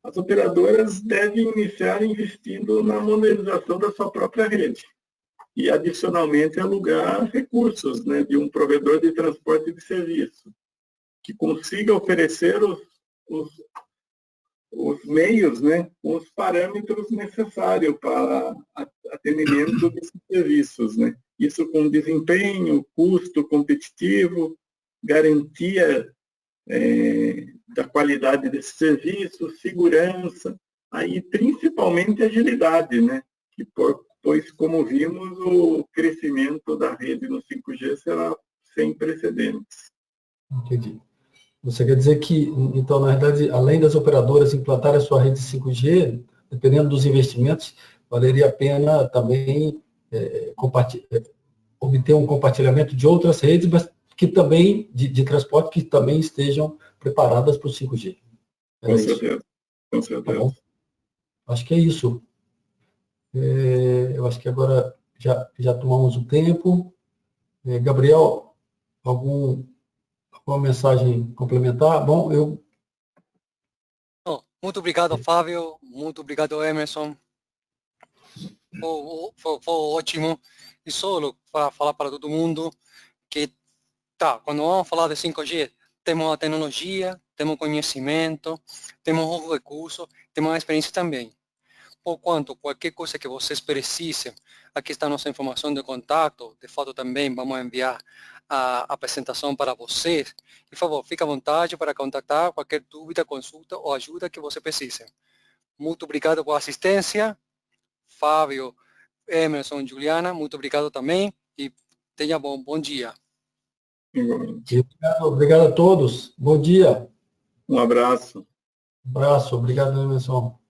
Speaker 3: As operadoras devem iniciar investindo na modernização da sua própria rede e, adicionalmente, alugar recursos, né, de um provedor de transporte de serviço que consiga oferecer os meios, né, os parâmetros necessários para atendimento desses serviços, né? Isso com desempenho, custo competitivo, garantia da qualidade desse serviço, segurança, aí principalmente agilidade, né? Pois, como vimos, o crescimento da rede no 5G será sem precedentes.
Speaker 2: Entendi. Você quer dizer que, então, na verdade, além das operadoras implantarem a sua rede 5G, dependendo dos investimentos, valeria a pena também obter um compartilhamento de outras redes, mas que também, de transporte, que também estejam preparadas para o 5G.
Speaker 3: Com certeza. Com certeza.
Speaker 2: Tá bom? Acho que é isso. Eu acho que agora já tomamos o tempo. Gabriel, alguma mensagem complementar? Bom,
Speaker 1: muito obrigado, Fábio. Muito obrigado, Emerson. Foi ótimo. E só para falar para todo mundo que, quando vamos falar de 5G, temos a tecnologia, temos conhecimento, temos os recursos, temos a experiência também. Porquanto, qualquer coisa que vocês precisem, aqui está a nossa informação de contato. De fato, também vamos enviar a apresentação para vocês. Por favor, fique à vontade para contactar qualquer dúvida, consulta ou ajuda que você precise. Muito obrigado por assistência. Fábio, Emerson, Juliana, muito obrigado também e tenha bom dia.
Speaker 2: Obrigado a todos. Bom dia.
Speaker 3: Um abraço.
Speaker 2: Um abraço. Obrigado, Emerson.